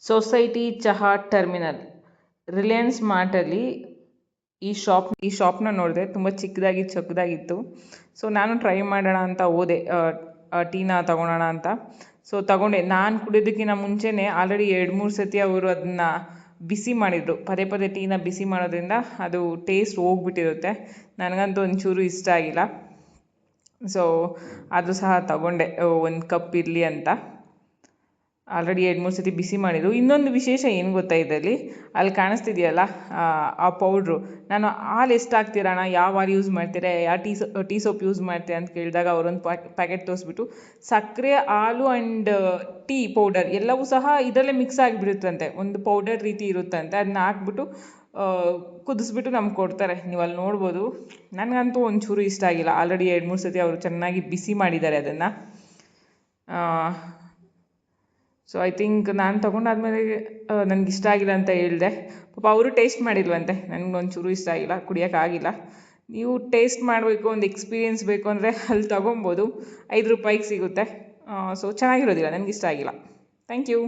Society ಚಹಾ terminal. Reliance ಮಾರ್ಟಲ್ಲಿ ಈ ಶಾಪ್ನ ನೋಡಿದೆ, ತುಂಬ ಚಿಕ್ಕದಾಗಿತ್ತು. ಸೊ ನಾನು ಟ್ರೈ ಮಾಡೋಣ ಅಂತ ಹೋದೆ, ಟೀನ ತೊಗೊಳೋಣ ಅಂತ. ಸೊ ತಗೊಂಡೆ. ನಾನು ಕುಡಿಯೋದಕ್ಕಿಂತ ಮುಂಚೆನೇ ಆಲ್ರೆಡಿ 2-3 ಸತಿ ಅವರು ಅದನ್ನು ಬಿಸಿ ಮಾಡಿದರು. ಪದೇ ಪದೇ ಟೀನ ಬಿಸಿ ಮಾಡೋದ್ರಿಂದ ಅದು ಟೇಸ್ಟ್ ಹೋಗ್ಬಿಟ್ಟಿರುತ್ತೆ. ನನಗಂತೂ ಒಂಚೂರು ಇಷ್ಟ ಆಗಿಲ್ಲ. ಸೊ ಅದು ಸಹ ತಗೊಂಡೆ, 1 ಕಪ್ ಇರಲಿ ಅಂತ. ಆಲ್ರೆಡಿ 2-3 ಸತಿ ಬಿಸಿ ಮಾಡಿದರು. ಇನ್ನೊಂದು ವಿಶೇಷ ಏನು ಗೊತ್ತಾ ಇದರಲ್ಲಿ, ಅಲ್ಲಿ ಕಾಣಿಸ್ತಿದೆಯಲ್ಲ ಆ ಪೌಡ್ರು. ನಾನು ಹಾಲು ಎಷ್ಟು ಹಾಕ್ತೀರಾ ಅಣ್ಣ, ಯಾವ ಹಾಲು ಯೂಸ್ ಮಾಡ್ತೀರಾ, ಯಾವ ಟೀ ಸೋಪ್ ಯೂಸ್ ಮಾಡ್ತೀರಾ ಅಂತ ಕೇಳಿದಾಗ ಅವರೊಂದು ಪ್ಯಾಕೆಟ್ ತೋರಿಸ್ಬಿಟ್ಟು ಸಕ್ಕರೆ, ಹಾಲು ಆ್ಯಂಡ್ ಟೀ ಪೌಡರ್ ಎಲ್ಲವೂ ಸಹ ಇದರಲ್ಲೇ ಮಿಕ್ಸ್ ಆಗಿಬಿಡುತ್ತಂತೆ. ಒಂದು ಪೌಡರ್ ರೀತಿ ಇರುತ್ತಂತೆ, ಅದನ್ನ ಹಾಕ್ಬಿಟ್ಟು ಕುದಿಸ್ಬಿಟ್ಟು ನಮ್ಗೆ ಕೊಡ್ತಾರೆ. ನೀವು ಅಲ್ಲಿ ನೋಡ್ಬೋದು. ನನಗಂತೂ ಒಂಚೂರು ಇಷ್ಟ ಆಗಿಲ್ಲ. ಆಲ್ರೆಡಿ 2-3 ಸತಿ ಅವರು ಚೆನ್ನಾಗಿ ಬಿಸಿ ಮಾಡಿದ್ದಾರೆ ಅದನ್ನು. ಸೊ ಐ ಥಿಂಕ್ ನಾನು ತೊಗೊಂಡಾದ್ಮೇಲೆ ನನಗೆ ಇಷ್ಟ ಆಗಿಲ್ಲ ಅಂತ ಹೇಳಿದೆ. ಪಾಪ ಅವರು ಟೇಸ್ಟ್ ಮಾಡಿಲ್ವಂತೆ. ನನಗೊಂಚೂರು ಇಷ್ಟ ಆಗಿಲ್ಲ, ಕುಡಿಯೋಕ್ಕಾಗಿಲ್ಲ. ನೀವು ಟೇಸ್ಟ್ ಮಾಡಬೇಕು, ಒಂದು ಎಕ್ಸ್ಪೀರಿಯೆನ್ಸ್ ಬೇಕು ಅಂದರೆ ಅಲ್ಲಿ ತೊಗೊಬೋದು. ₹5 ಸಿಗುತ್ತೆ. ಸೊ ಚೆನ್ನಾಗಿರೋದಿಲ್ಲ, ನನಗಿಷ್ಟ ಆಗಿಲ್ಲ. Thank you.